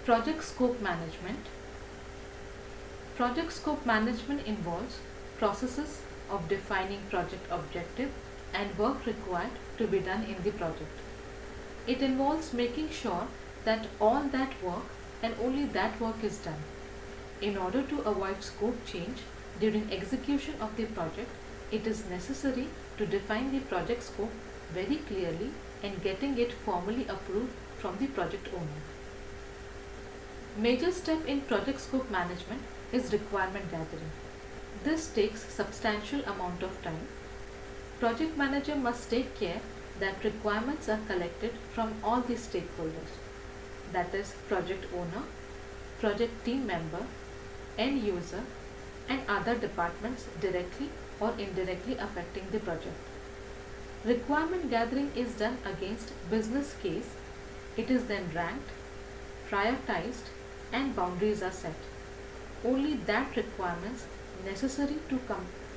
Project scope management. Project scope management involves processes of defining project objective and work required to be done in the project. It involves making sure that all that work and only that work is done. In order to avoid scope change during execution of the project, it is necessary to define the project scope very clearly and getting it formally approved from the project owner. Major step in project scope management is requirement gathering. This takes substantial amount of time. Project manager must take care that requirements are collected from all the stakeholders, that is project owner, project team member, end user and other departments directly or indirectly affecting the project. Requirement gathering is done against business case. It is then ranked, prioritized and boundaries are set. Only that requirements necessary to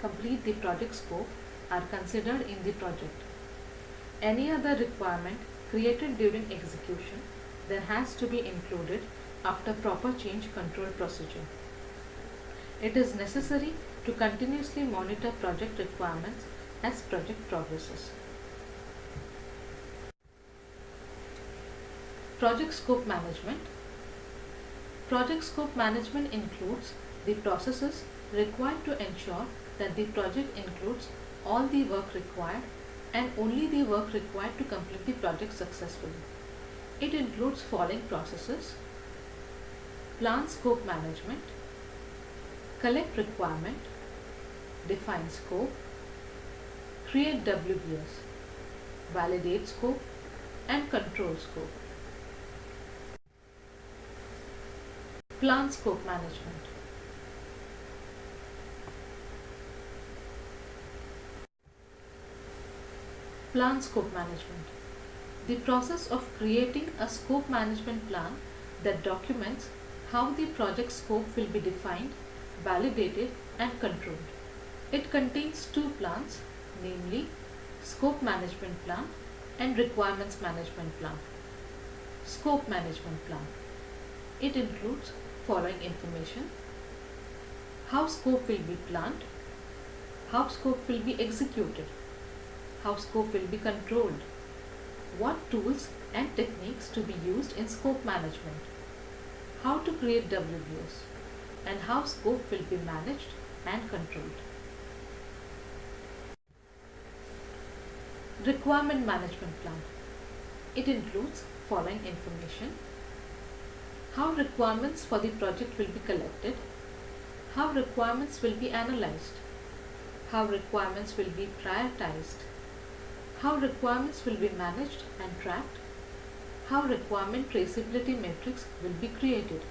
complete the project scope are considered in the project. Any other requirement created during execution then has to be included after proper change control procedure. It is necessary to continuously monitor project requirements as project progresses. Project scope management. Project scope management includes the processes required to ensure that the project includes all the work required and only the work required to complete the project successfully. It includes following processes: plan scope management, collect requirement, define scope, create WBS, validate scope and control scope. Plan scope management. Plan scope management. The process of creating a scope management plan that documents how the project scope will be defined, validated and controlled. It contains two plans, namely scope management plan and requirements management plan. Scope management plan. It includes following information: how scope will be planned, how scope will be executed, how scope will be controlled, what tools and techniques to be used in scope management, how to create WBS, and how scope will be managed and controlled. Requirement management plan. It includes following information: how requirements for the project will be collected, how requirements will be analyzed, how requirements will be prioritized, how requirements will be managed and tracked, how requirement traceability metrics will be created.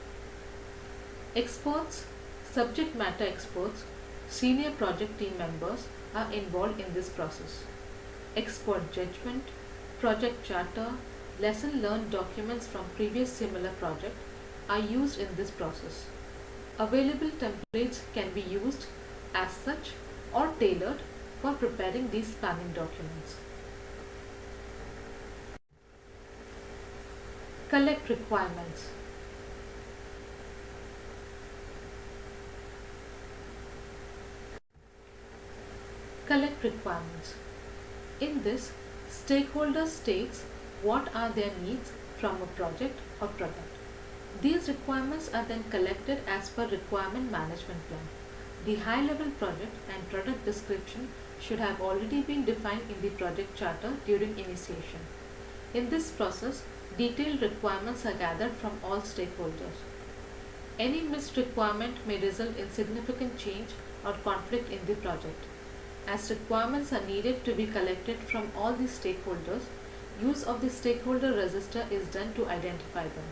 Experts, subject matter experts, senior project team members are involved in this process. Expert judgment, project charter, lesson learned documents from previous similar project are used in this process. Available templates can be used as such or tailored for preparing these planning documents. Collect requirements. Collect requirements. In this, stakeholder states what are their needs from a project or product. These requirements are then collected as per requirement management plan. The high-level project and product description should have already been defined in the project charter during initiation. In this process, detailed requirements are gathered from all stakeholders. Any missed requirement may result in significant change or conflict in the project. As requirements are needed to be collected from all the stakeholders, use of the stakeholder register is done to identify them.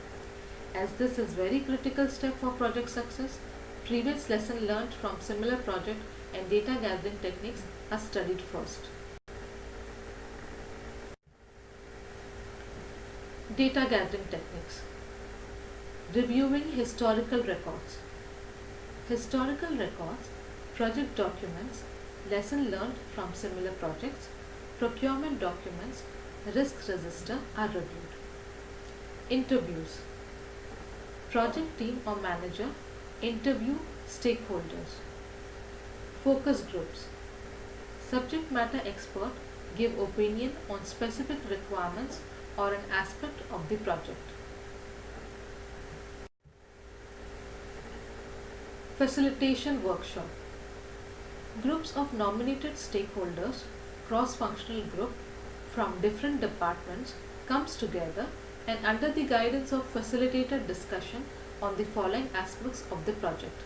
As this is very critical step for project success, previous lesson learned from similar project and data gathering techniques are studied first. Data gathering techniques. Reviewing historical records. Historical records, project documents, lesson learned from similar projects, procurement documents, risk register are reviewed. Interviews. project team or manager interview stakeholders. Focus groups. Subject matter expert give opinion on specific requirements or an aspect of the project. Facilitation workshop. Groups of nominated stakeholders, cross-functional group from different departments comes together and under the guidance of facilitated discussion on the following aspects of the project.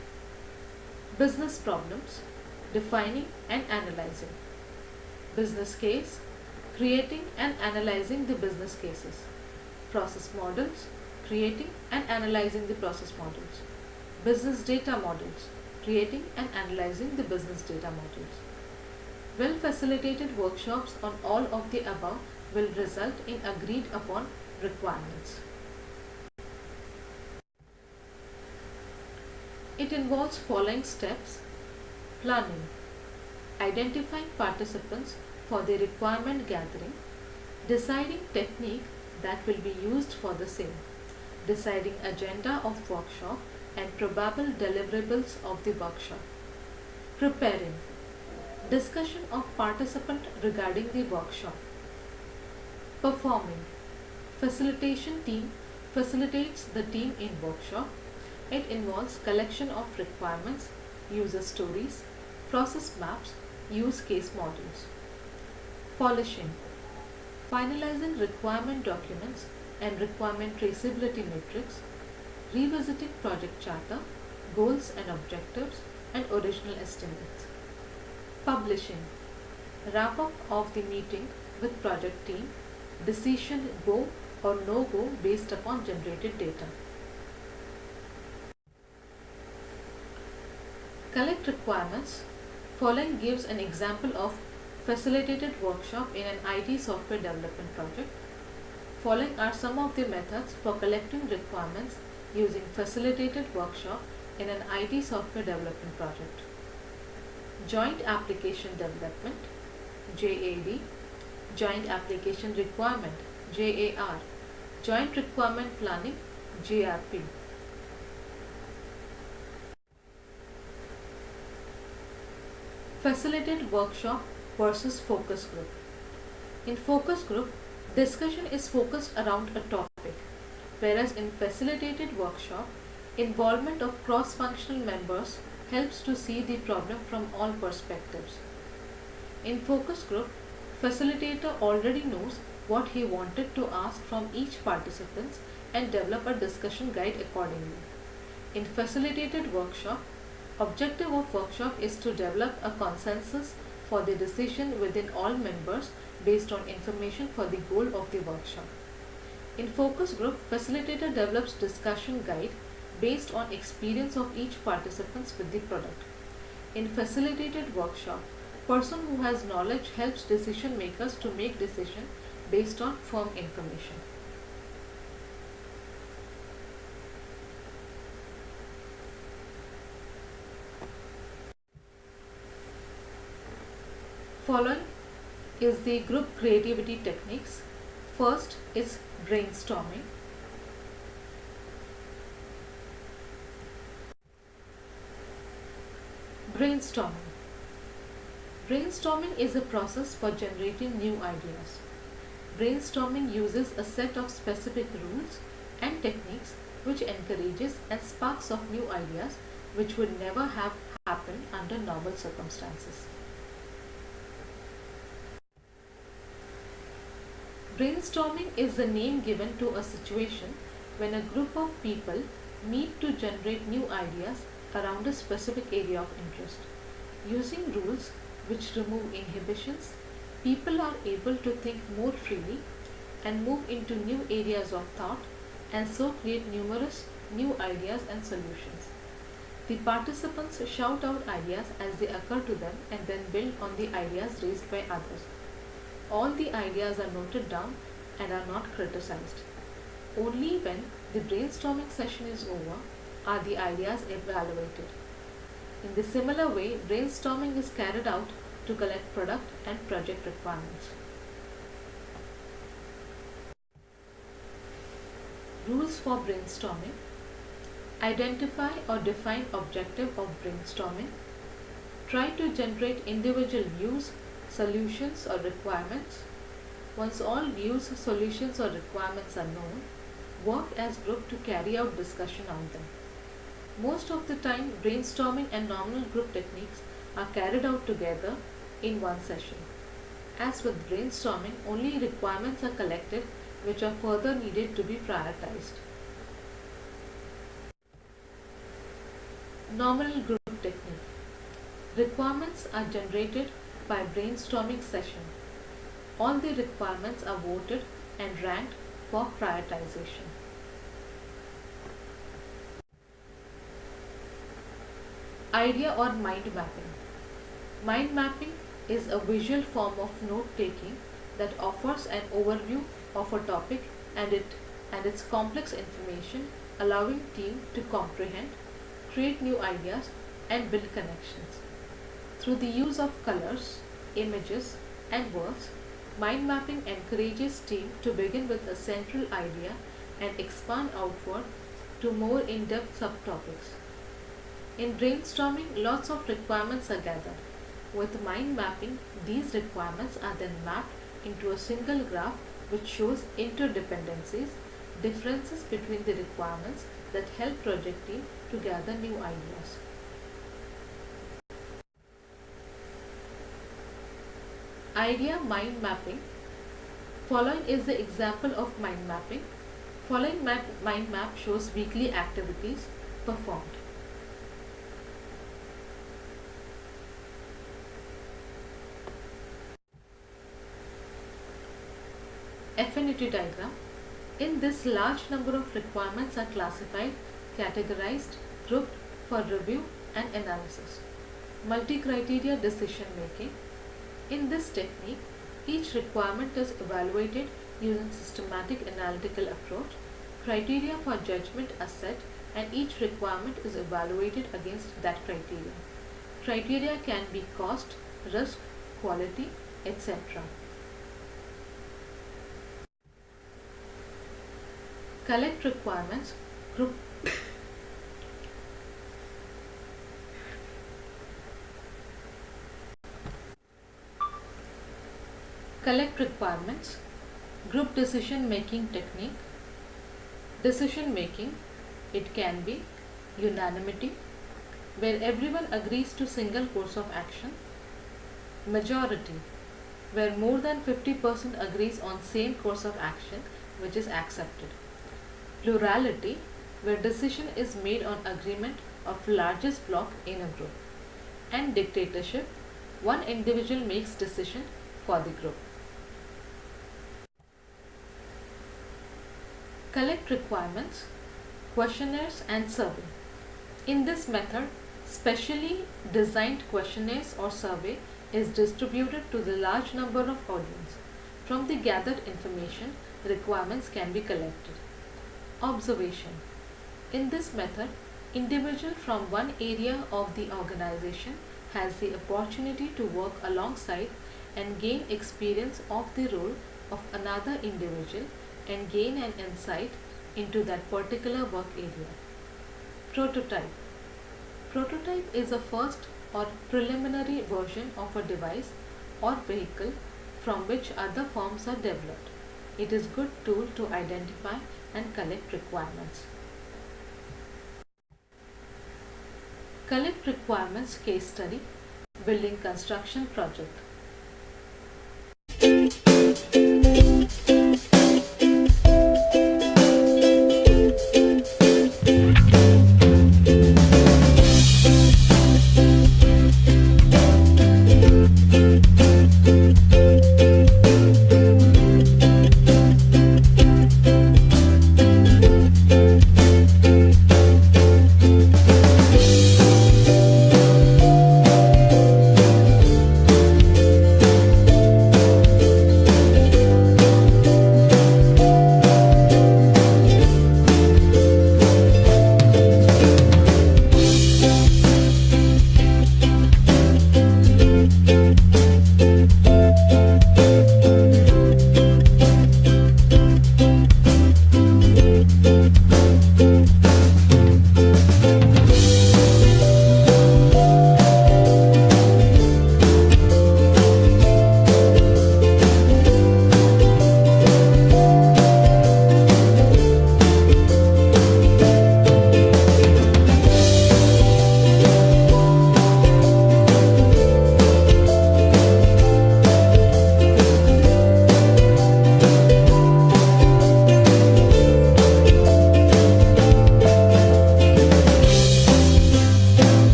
Business problems, defining and analyzing. Business case, creating and analyzing the business cases. Process models, creating and analyzing the process models. Business data models, creating and analyzing the business data models. Well facilitated workshops on all of the above will result in agreed upon requirements. It involves following steps: planning, identifying participants for the requirement gathering, deciding technique that will be used for the same, deciding agenda of workshop and probable deliverables of the workshop, preparing, discussion of participant regarding the workshop, performing. Facilitation team facilitates the team in workshop. It involves collection of requirements, user stories, process maps, use case models. Polishing, finalizing requirement documents and requirement traceability matrix, revisiting project charter, goals and objectives, and original estimates. Publishing, wrap up of the meeting with project team, decision go or no go based upon generated data. Collect requirements. Following gives an example of facilitated workshop in an IT software development project. Following are some of the methods for collecting requirements using facilitated workshop in an IT software development project. Joint application development, JAD, joint application requirement, JAR, joint requirement planning, JRP. Facilitated workshop versus focus group. In focus group, discussion is focused around a topic, whereas in facilitated workshop, involvement of cross-functional members helps to see the problem from all perspectives. In focus group, facilitator already knows what he wanted to ask from each participant and develop a discussion guide accordingly. In facilitated workshop, objective of workshop is to develop a consensus for the decision within all members based on information for the goal of the workshop. In focus group, facilitator develops discussion guide based on experience of each participant with the product. In facilitated workshop, person who has knowledge helps decision makers to make decision based on firm information. Following is the group creativity techniques. First is brainstorming. Brainstorming. Brainstorming is a process for generating new ideas. Brainstorming uses a set of specific rules and techniques which encourages and sparks of new ideas which would never have happened under normal circumstances. Brainstorming is the name given to a situation when a group of people meet to generate new ideas around a specific area of interest. Using rules which remove inhibitions, people are able to think more freely and move into new areas of thought and so create numerous new ideas and solutions. The participants shout out ideas as they occur to them and then build on the ideas raised by others. All the ideas are noted down and are not criticized. Only when the brainstorming session is over are the ideas evaluated. In the similar way, brainstorming is carried out to collect product and project requirements. Rules for brainstorming. Identify or define objective of brainstorming. Try to generate individual views, solutions or requirements. Once all views, solutions or requirements are known, work as group to carry out discussion on them. Most of the time, brainstorming and nominal group techniques are carried out together in one session. As with brainstorming, only requirements are collected which are further needed to be prioritized. Nominal group technique. Requirements are generated by brainstorming session. All the requirements are voted and ranked for prioritization. Idea or mind mapping. Mind mapping is a visual form of note taking that offers an overview of a topic and its complex information, allowing team to comprehend, create new ideas and build connections. Through the use of colors, images and words, mind mapping encourages team to begin with a central idea and expand outward to more in-depth subtopics. In brainstorming, lots of requirements are gathered. With mind mapping, these requirements are then mapped into a single graph which shows interdependencies, differences between the requirements that help project team to gather new ideas. Idea mind mapping. Following is the example of mind mapping. Following mind map shows weekly activities performed. Affinity diagram. In this, large number of requirements are classified, categorized, grouped for review and analysis. Multi-criteria decision making. In this technique, each requirement is evaluated using systematic analytical approach. Criteria for judgment are set and each requirement is evaluated against that criteria. Criteria can be cost, risk, quality, etc. Collect requirements, group collect requirements, group decision making technique. Decision making, it can be unanimity, where everyone agrees to single course of action. Majority, where more than 50% agrees on same course of action which is accepted. Plurality, where decision is made on agreement of largest block in a group. And dictatorship, one individual makes decision for the group. Collect requirements, questionnaires and survey. In this method, specially designed questionnaires or survey is distributed to the large number of audience. From the gathered information, requirements can be collected. Observation. In this method, individual from one area of the organization has the opportunity to work alongside and gain experience of the role of another individual and gain an insight into that particular work area. Prototype. Prototype is a first or preliminary version of a device or vehicle from which other forms are developed. It is a good tool to identify and collect requirements. Collect requirements case study, building construction project.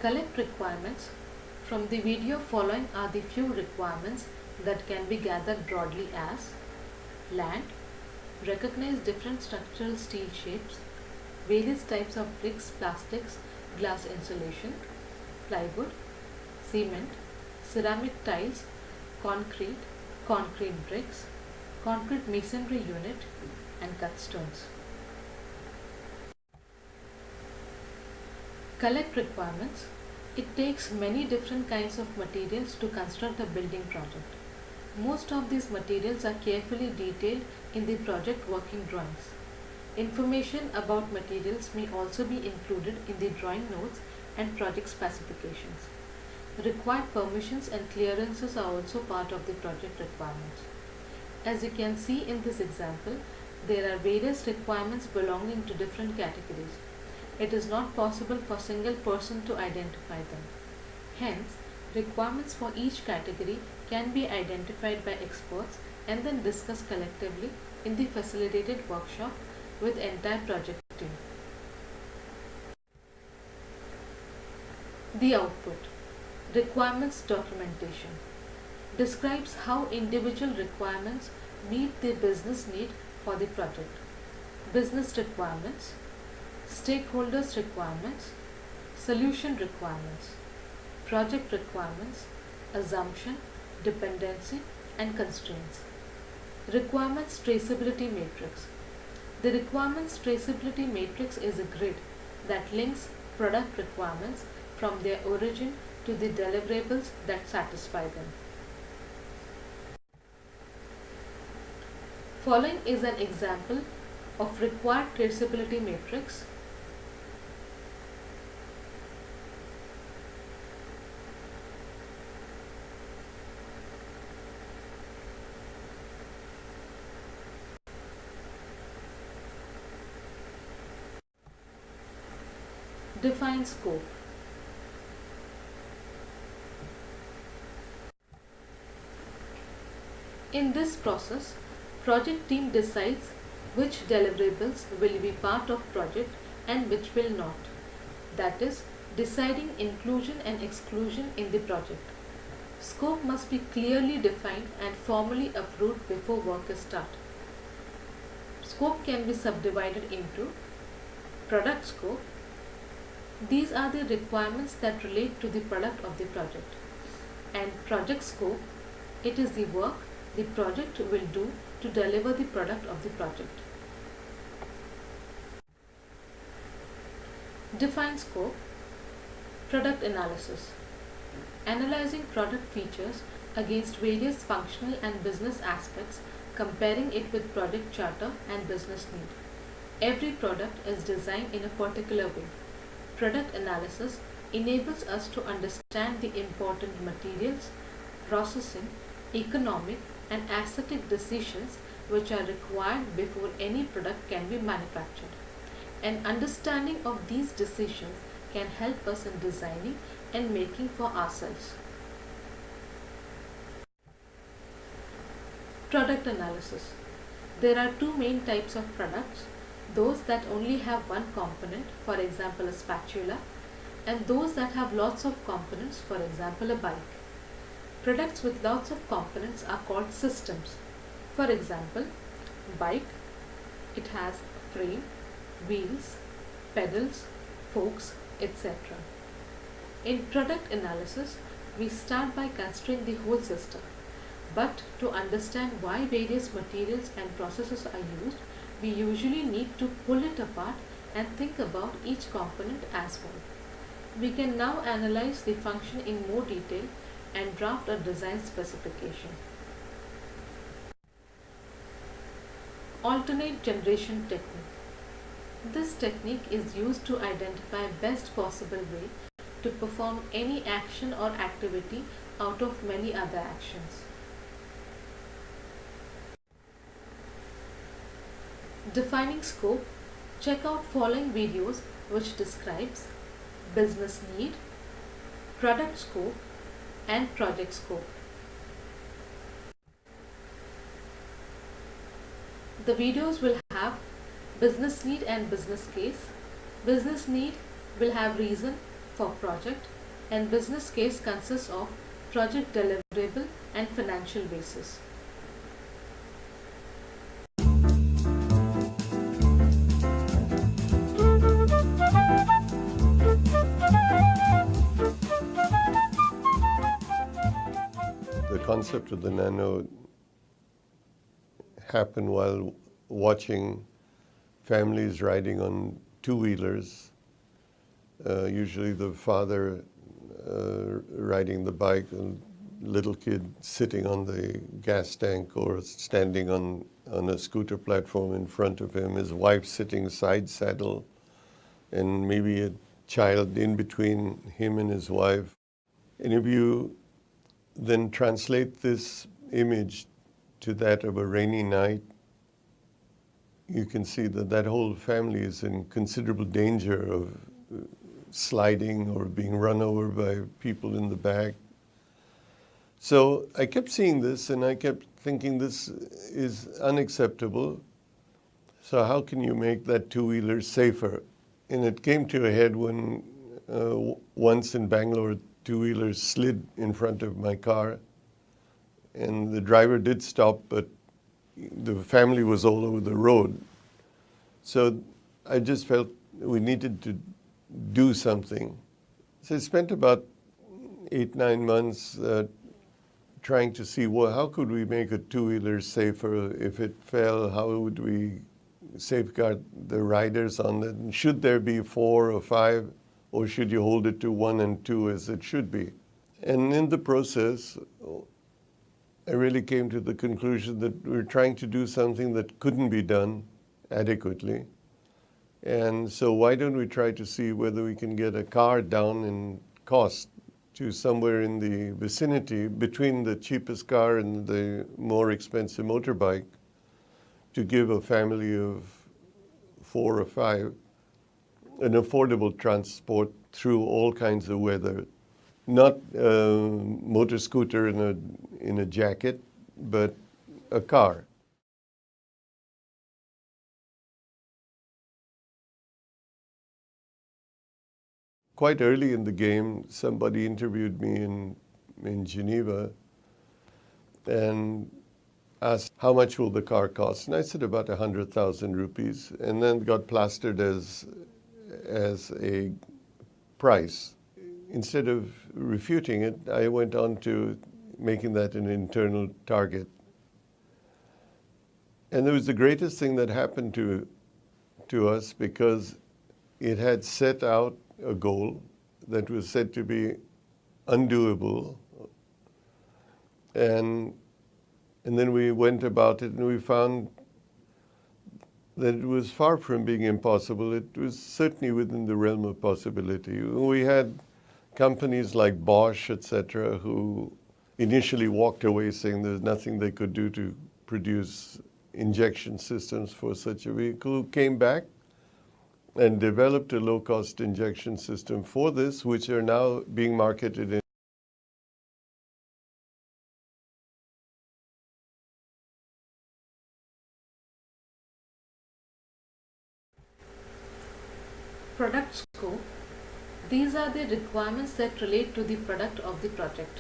Collect requirements. From the video following are the few requirements that can be gathered broadly as land, recognize different structural steel shapes, various types of bricks, plastics, glass insulation, plywood, cement, ceramic tiles, concrete, concrete bricks, concrete masonry unit, and cut stones. Collect requirements. It takes many different kinds of materials to construct a building project. Most of these materials are carefully detailed in the project working drawings. Information about materials may also be included in the drawing notes and project specifications. Required permissions and clearances are also part of the project requirements. As you can see in this example, there are various requirements belonging to different categories. It is not possible for a single person to identify them. Hence, requirements for each category can be identified by experts and then discussed collectively in the facilitated workshop with entire project team. The output. Requirements documentation describes how individual requirements meet the business need for the project. Business requirements, stakeholders requirements, solution requirements, project requirements, assumption, dependency, and constraints. Requirements traceability matrix. The requirements traceability matrix is a grid that links product requirements from their origin to the deliverables that satisfy them. Following is an example of required traceability matrix. Define scope. In this process, project team decides which deliverables will be part of project and which will not. That is, deciding inclusion and exclusion in the project. Scope must be clearly defined and formally approved before work is started. Scope can be subdivided into product scope. These are the requirements that relate to the product of the project. And project scope, it is the work the project will do to deliver the product of the project. Define scope. Product analysis. Analyzing product features against various functional and business aspects, comparing it with project charter and business need. Every product is designed in a particular way. Product analysis enables us to understand the important materials, processing, economic and aesthetic decisions which are required before any product can be manufactured. An understanding of these decisions can help us in designing and making for ourselves. Product analysis. There are two main types of products: those that only have one component, for example a spatula, and those that have lots of components, for example a bike. Products with lots of components are called systems. For example, bike, it has frame, wheels, pedals, forks, etc. In product analysis, we start by considering the whole system. But to understand why various materials and processes are used, we usually need to pull it apart and think about each component as well. We can now analyze the function in more detail and draft a design specification. Alternate generation technique. This technique is used to identify best possible way to perform any action or activity out of many other actions. Defining scope. Check out following videos which describes business need, product scope and project scope. The videos will have business need and business case. Business need will have reason, for project, and business case consists of project deliverable and financial basis. The concept of the nano happened while watching families riding on two-wheelers, usually the father riding the bike and little kid sitting on the gas tank or standing on a scooter platform in front of him, his wife sitting side saddle, and maybe a child in between him and his wife. And if you then translate this image to that of a rainy night, you can see that that whole family is in considerable danger of sliding or being run over by people in the back. So I kept seeing this and I kept thinking this is unacceptable. So how can you make that two-wheeler safer? And it came to a head when once in Bangalore, two-wheelers slid in front of my car and the driver did stop, but the family was all over the road. So I just felt we needed to do something. So I spent about 8-9 months trying to see, well, how could we make a two-wheeler safer? If it fell, how would we safeguard the riders on it? And should there be 4 or 5, or should you hold it to 1 and 2 as it should be? And in the process, I really came to the conclusion that we're trying to do something that couldn't be done adequately. And so why don't we try to see whether we can get a car down in cost to somewhere in the vicinity between the cheapest car and the more expensive motorbike to give a family of 4 or 5 an affordable transport through all kinds of weather. Not a motor scooter in a jacket, but a car. Quite early in the game, somebody interviewed me in Geneva and asked, how much will the car cost? And I said about 100,000 rupees, and then got plastered as a price. Instead of refuting it, I went on to making that an internal target. And it was the greatest thing that happened to us because it had set out a goal that was said to be undoable. And then we went about it and we found that it was far from being impossible. It was certainly within the realm of possibility. We had companies like Bosch, etc., who initially walked away saying there's nothing they could do to produce injection systems for such a vehicle, who came back and developed a low-cost injection system for this, which are now being marketed in Product scope. These are the requirements that relate to the product of the project.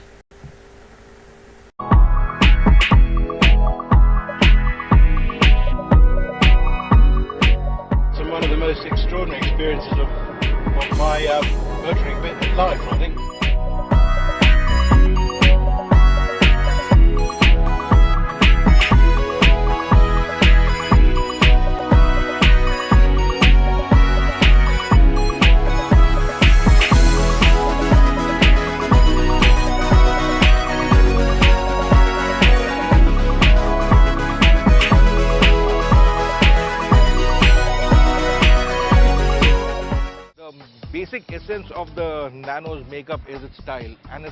So one of the most extraordinary experiences of my motoring bit in life, I think. Basic essence of the Nano's makeup is its style, and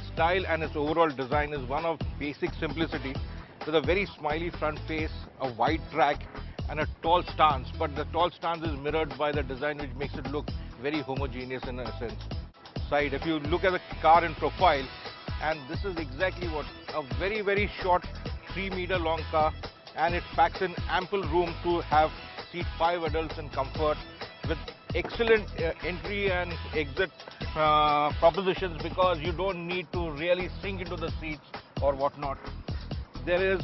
its overall design is one of basic simplicity with a very smiley front face, a wide track and a tall stance, but the tall stance is mirrored by the design which makes it look very homogeneous in a sense. Side, if you look at the car in profile, and this is exactly what a very short 3-meter long car, and it packs in ample room to have seat 5 adults in comfort with excellent entry and exit propositions, because you don't need to really sink into the seats or whatnot. There is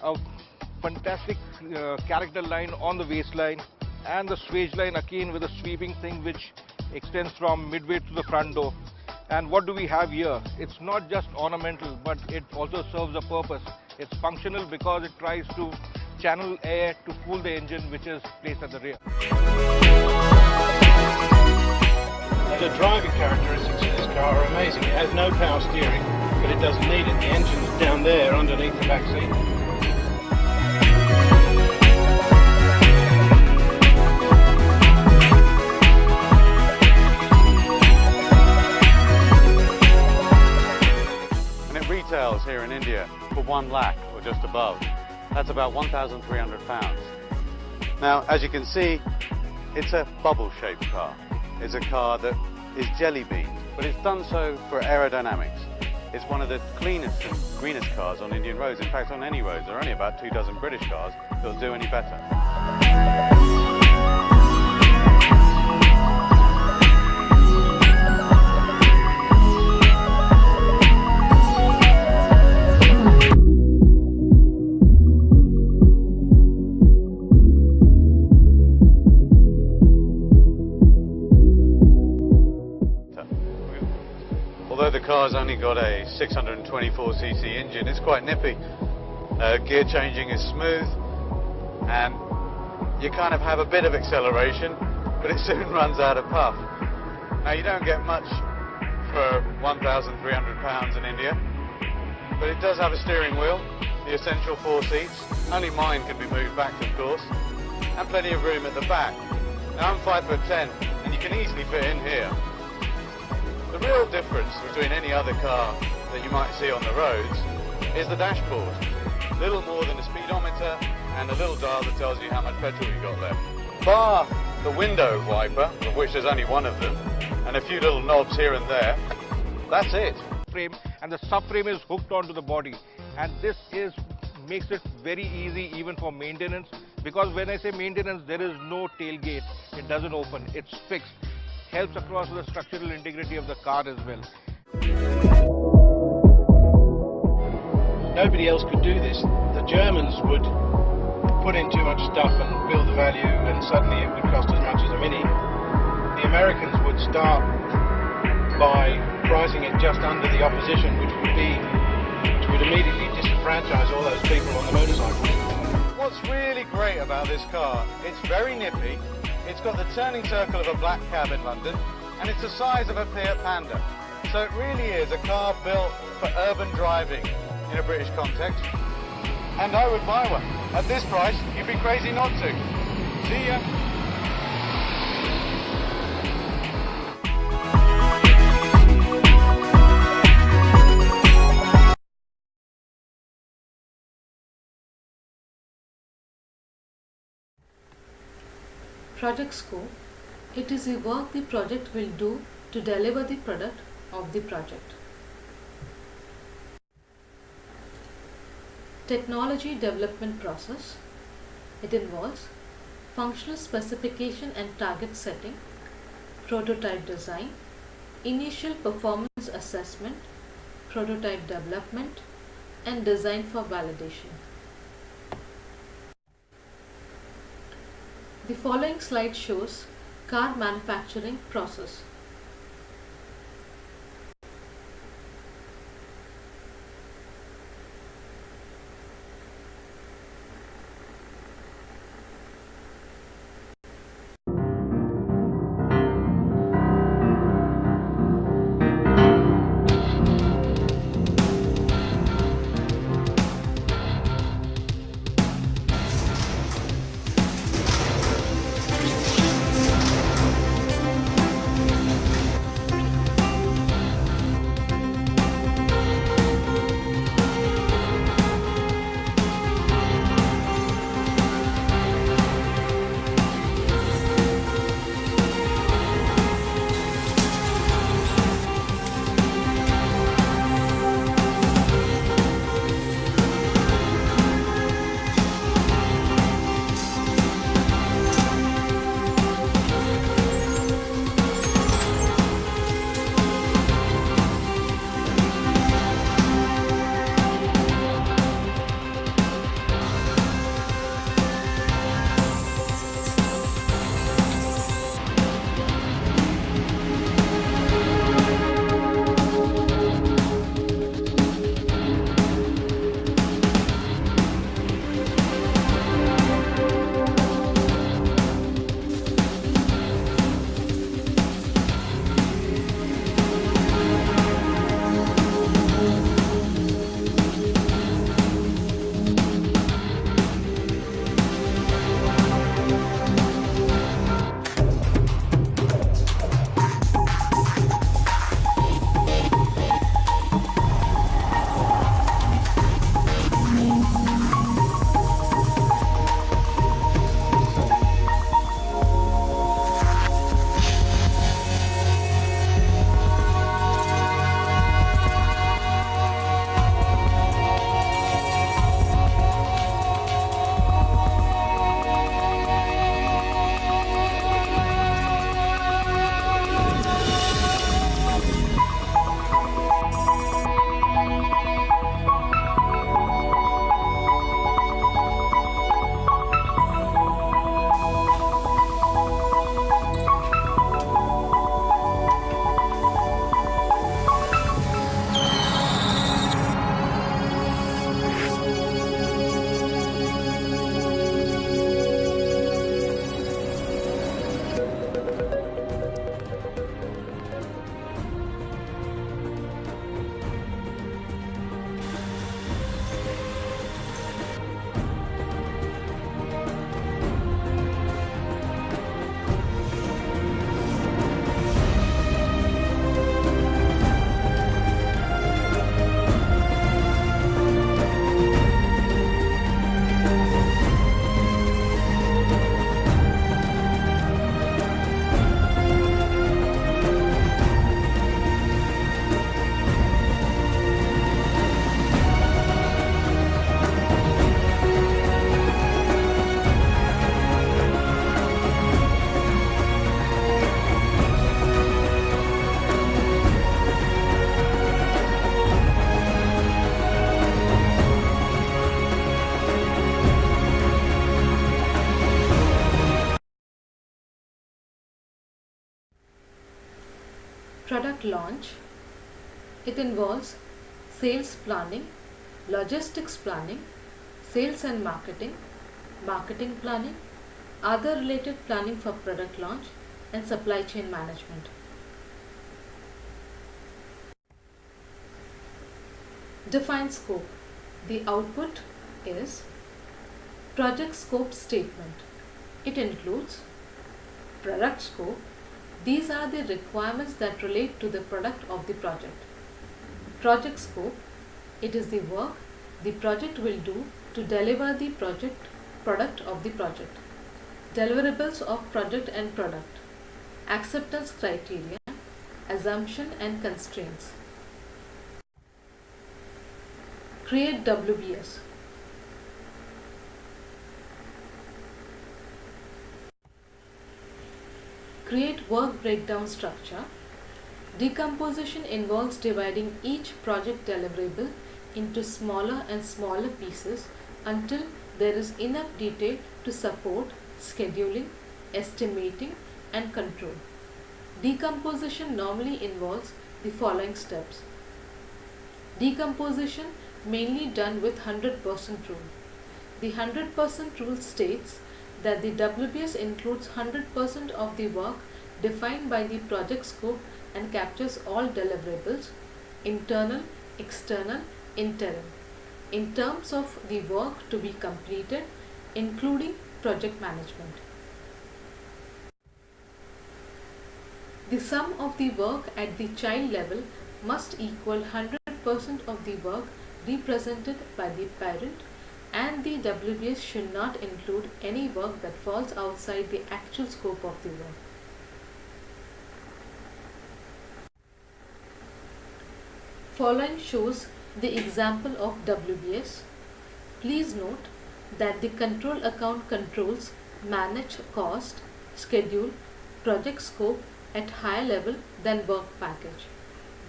a fantastic character line on the waistline, and the swage line again with a sweeping thing which extends from midway to the front door. And what do we have here? It's not just ornamental, but it also serves a purpose. It's functional because it tries to channel air to cool the engine, which is placed at the rear. The driving characteristics of this car are amazing. It has no power steering, but it doesn't need it. The engine's down there underneath the back seat. Retails here in India for 1 lakh or just above. That's about £1,300. Now, as you can see, it's a bubble-shaped car. It's a car that is jelly beaned, but it's done so for aerodynamics. It's one of the cleanest and greenest cars on Indian roads. In fact, on any roads, there are only about 24 British cars that'll do any better. Although the car's only got a 624cc engine, it's quite nippy. Gear changing is smooth, and you kind of have a bit of acceleration, but it soon runs out of puff. Now, you don't get much for £1,300 in India, but it does have a steering wheel, the essential 4 seats. Only mine can be moved back, of course, and plenty of room at the back. Now, I'm 5'10", and you can easily fit in here. The real difference between any other car that you might see on the roads is the dashboard. Little more than a speedometer and a little dial that tells you how much petrol you've got left. Bar the window wiper, of which there's only one of them, and a few little knobs here and there, that's it. Frame, and the subframe is hooked onto the body, and this makes it very easy even for maintenance, because when I say maintenance, there is no tailgate. It doesn't open, it's fixed. Helps across the structural integrity of the car as well. Nobody else could do this. The Germans would put in too much stuff and build the value, and suddenly it would cost as much as a Mini. The Americans would start by pricing it just under the opposition, which would immediately disenfranchise all those people on the motorcycle. What's really great about this car, it's very nippy, it's got the turning circle of a black cab in London, and it's the size of a Fiat Panda. So it really is a car built for urban driving in a British context. And I would buy one. At this price, you'd be crazy not to. See ya. Project scope. It is the work the project will do to deliver the product of the project. Technology development process. It involves functional specification and target setting, prototype design, initial performance assessment, prototype development, and design for validation. The following slide shows car manufacturing process. Product launch. It involves sales planning, logistics planning, sales and marketing, marketing planning, other related planning for product launch, and supply chain management. Define scope. The output is project scope statement. It includes product scope. These are the requirements that relate to the product of the project. Project scope. It is the work the project will do to deliver the product of the project. Deliverables of project and product. Acceptance criteria, assumption and constraints. Create WBS. Create work breakdown structure. Decomposition involves dividing each project deliverable into smaller and smaller pieces until there is enough detail to support scheduling, estimating, and control. Decomposition normally involves the following steps. Decomposition mainly done with 100% rule. The 100% rule states that the WBS includes 100% of the work defined by the project scope and captures all deliverables, internal, external, interim, in terms of the work to be completed, including project management. The sum of the work at the child level must equal 100% of the work represented by the parent, and the WBS should not include any work that falls outside the actual scope of the work. Following shows the example of WBS. Please note that the control account controls manage cost, schedule, project scope at higher level than work package.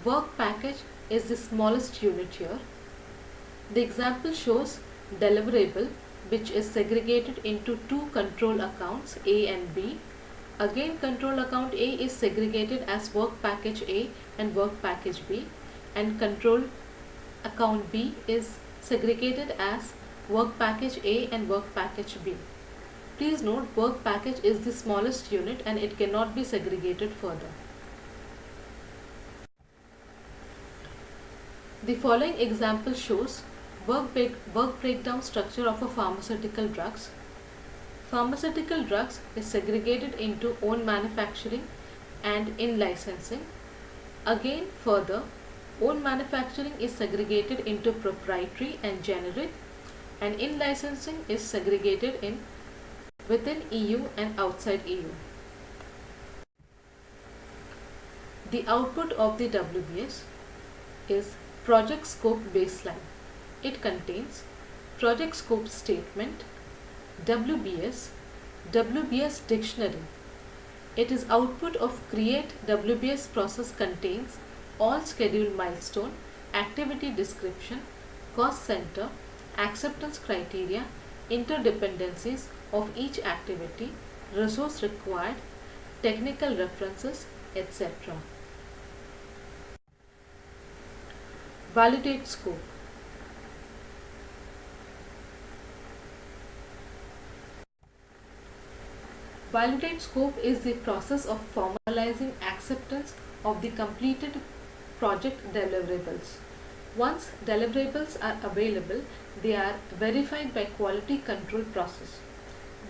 Work package is the smallest unit here. The example shows deliverable, which is segregated into two control accounts A and B. Again, control account A is segregated as work package A and work package B, and control account B is segregated as work package A and work package B. Please note, work package is the smallest unit and it cannot be segregated further. The following example shows work breakdown structure of a pharmaceutical drugs. Pharmaceutical drugs is segregated into own manufacturing and in licensing. Again, further, own manufacturing is segregated into proprietary and generic, and in licensing is segregated in within EU and outside EU. The output of the WBS is project scope baseline. It contains project scope statement, WBS, WBS dictionary. It is output of create WBS process contains all schedule milestone, activity description, cost center, acceptance criteria, interdependencies of each activity, resource required, technical references, etc. Validate scope. Validate scope is the process of formalizing acceptance of the completed project deliverables. Once deliverables are available, they are verified by quality control process.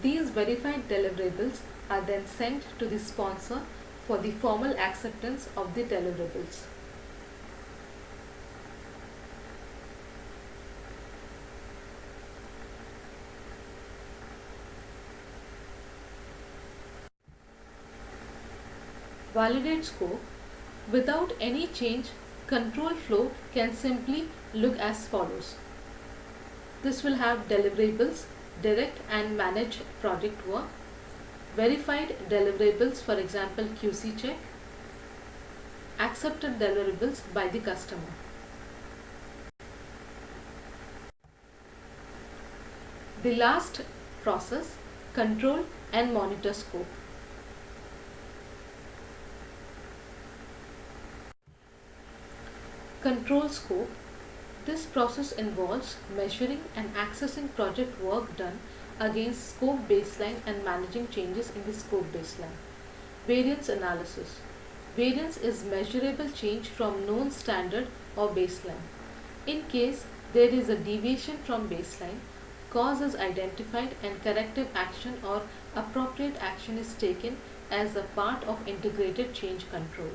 These verified deliverables are then sent to the sponsor for the formal acceptance of the deliverables. Validate scope. Without any change, control flow can simply look as follows. This will have deliverables, direct and managed project work, verified deliverables, for example QC check, accepted deliverables by the customer. The last process, control and monitor scope. Control scope. This process involves measuring and accessing project work done against scope baseline and managing changes in the scope baseline. Variance analysis. Variance is measurable change from known standard or baseline. In case there is a deviation from baseline, cause is identified and corrective action or appropriate action is taken as a part of integrated change control.